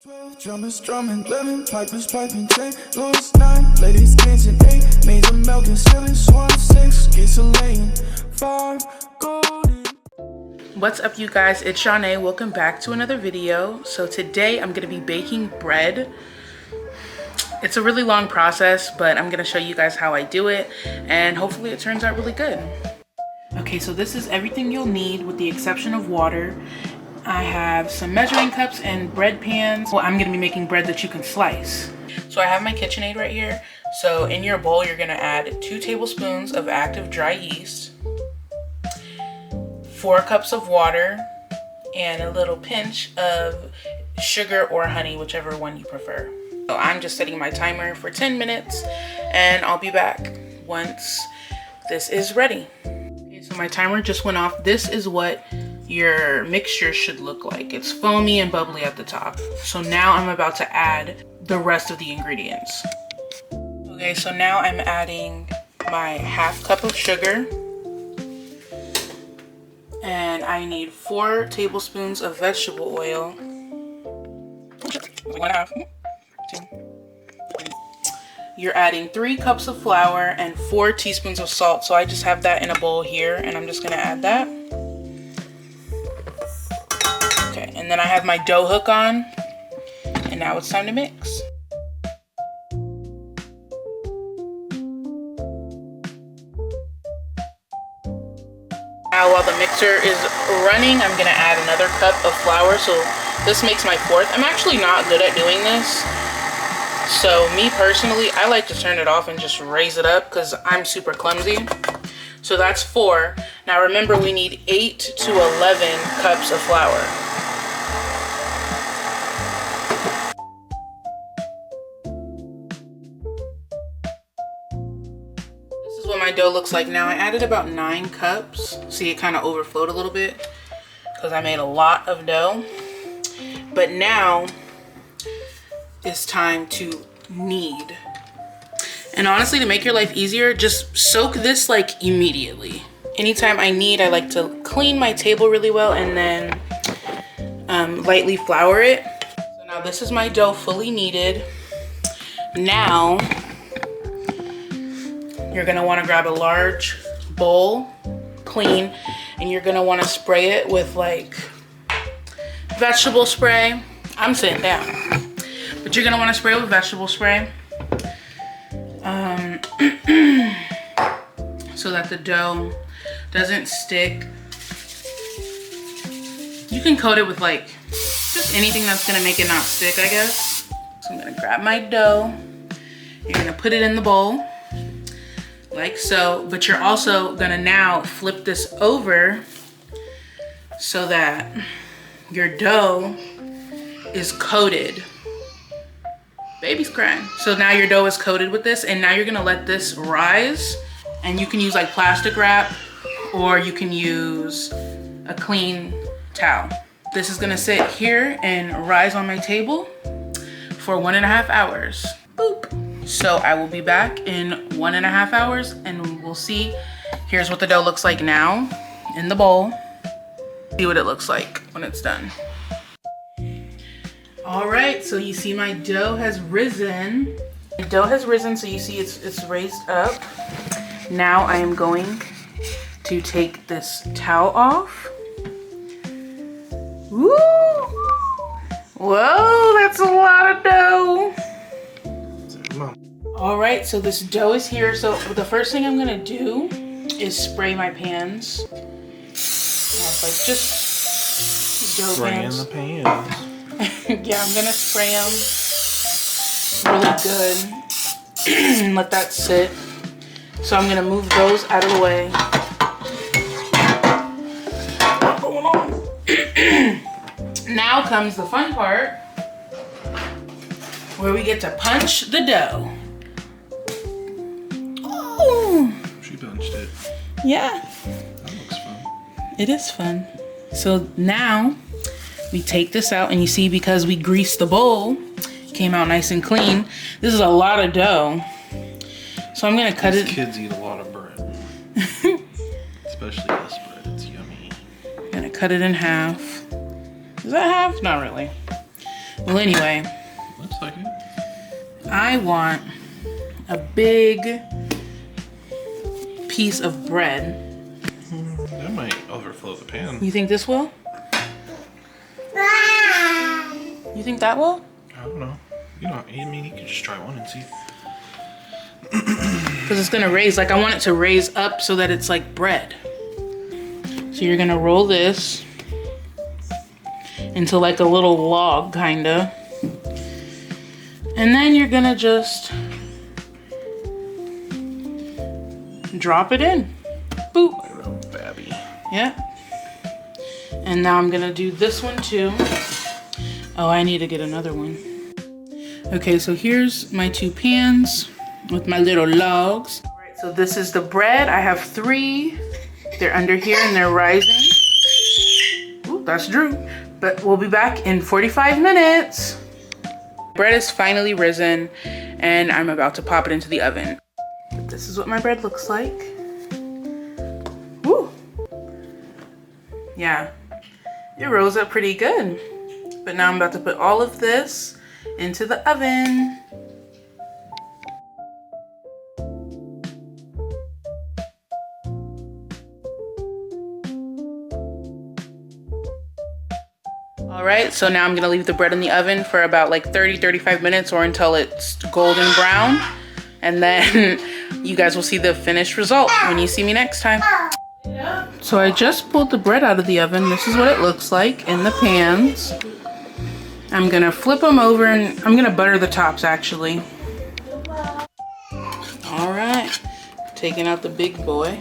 12 drummers drumming, 11 pipers piping, 10 Louis 9 ladies dancing, 8 maids of milk and stealing, swan 6 geese a laying, 5 golden. What's up, you guys? It's Shanae. Welcome back to another video. So today I'm gonna be baking bread. It's a really long process, but I'm gonna show you guys how I do it, and hopefully it turns out really good. Okay, so this is everything you'll need with the exception of water. I have some measuring cups and bread pans. Well, I'm gonna be making bread that you can slice. So I have my KitchenAid right here. So in your bowl, you're gonna add 2 tablespoons of active dry yeast, 4 cups of water, and a little pinch of sugar or honey, whichever one you prefer. So I'm just setting my timer for 10 minutes and I'll be back once this is ready. Okay, so my timer just went off. This is what your mixture should look like. It's foamy and bubbly at the top. So now I'm about to add the rest of the ingredients. Okay, so now I'm adding my ½ cup of sugar. And I need 4 tablespoons of vegetable oil. 1/2. 2. You're adding 3 cups of flour and 4 teaspoons of salt. So I just have that in a bowl here and I'm just gonna add that. Okay, and then I have my dough hook on, and now it's time to mix. Now while the mixer is running, I'm gonna add another cup of flour. So this makes my 4th. I'm actually not good at doing this. So me personally, I like to turn it off and just raise it up because I'm super clumsy. So that's 4. Now remember, we need 8 to 11 cups of flour. This is what my dough looks like now. I added about 9 cups. See, it kind of overflowed a little bit because I made a lot of dough. But now it's time to knead. And honestly, to make your life easier, just soak this like immediately. Anytime I knead, I like to clean my table really well and then lightly flour it. So now this is my dough fully kneaded. Now you're gonna want to grab a large bowl, clean, and you're gonna want to spray it with like vegetable spray. I'm sitting down, but you're gonna want to spray with vegetable spray so that the dough doesn't stick. You can coat it with like just anything that's gonna make it not stick, I guess. So I'm gonna grab my dough. You're gonna put it in the bowl like so, but you're also gonna now flip this over so that your dough is coated. Baby's crying. So now your dough is coated with this, and now you're gonna let this rise, and you can use like plastic wrap or you can use a clean towel. This is gonna sit here and rise on my table for 1.5 hours. Boop. So I will be back in 1.5 hours and we'll see. Here's what the dough looks like now in the bowl. See what it looks like when it's done. All right, so you see my dough has risen. The dough has risen, so you see it's raised up. Now I am going to take this towel off. Woo! Whoa, that's a lot of dough. All right, so this dough is here. So the first thing I'm gonna do is spray my pans. Like just dough pans. Spraying the pans. Yeah, I'm gonna spray them really good and let that sit. So I'm gonna move those out of the way. What's going on? Now comes the fun part where we get to punch the dough. Oh! She punched it. Yeah. That looks fun. It is fun. So now we take this out, and you see, because we greased the bowl, came out nice and clean. This is a lot of dough. So I'm gonna cut it. Kids eat a lot of bread. Especially this bread, it's yummy. I'm gonna cut it in half. Is that half? Not really. Well, anyway. Looks like it. I want a big piece of bread. That might overflow the pan. You think this will? You think that will? I don't know. You know, I mean, you can just try one and see. Because it's gonna raise, like I want it to raise up so that it's like bread. So you're gonna roll this into like a little log kinda. And then you're gonna just drop it in. Boop. Little babby. Yeah. And now I'm gonna do this one too. Oh, I need to get another one. Okay, so here's my 2 pans with my little logs. All right, so this is the bread. I have 3. They're under here and they're rising. Ooh, that's Drew. But we'll be back in 45 minutes. Bread is finally risen and I'm about to pop it into the oven. This is what my bread looks like. Woo. Yeah, it rose up pretty good. But now I'm about to put all of this into the oven. All right, so now I'm gonna leave the bread in the oven for about like 30-35 minutes or until it's golden brown. And then you guys will see the finished result when you see me next time. So I just pulled the bread out of the oven. This is what it looks like in the pans. I'm gonna flip them over and I'm gonna butter the tops actually. All right, taking out the big boy.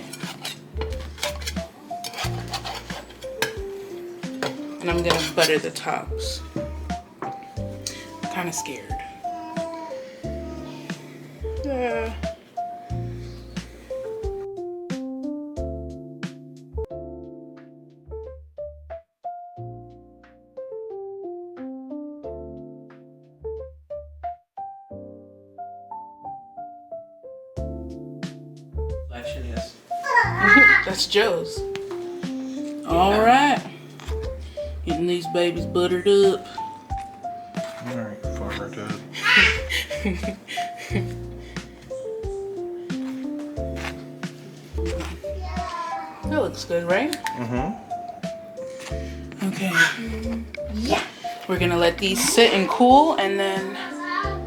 And I'm gonna butter the tops. I'm kinda scared. Yeah. Actually, yes. That's Joe's. All right. Getting these babies buttered up. Alright, farmer dad. That looks good, right? Mm-hmm. Okay. Yeah. We're gonna let these sit and cool and then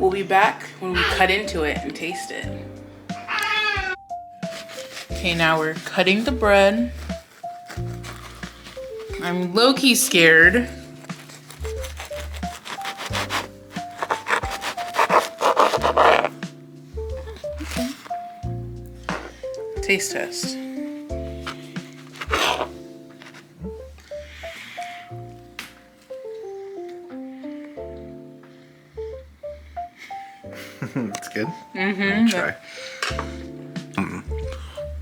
we'll be back when we cut into it and taste it. Okay, now we're cutting the bread. I'm low-key scared. Okay. Taste test. That's good. Mm-hmm. Try.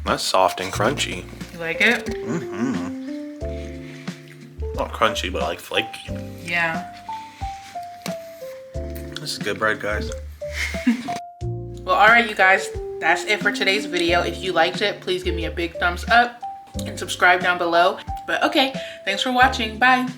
That's soft and crunchy. You like it? Mm-hmm. Not crunchy, but like flaky. Yeah. This is good bread, guys. Well, all right, you guys, that's it for today's video. If you liked it, please give me a big thumbs up and subscribe down below. But okay, thanks for watching. Bye.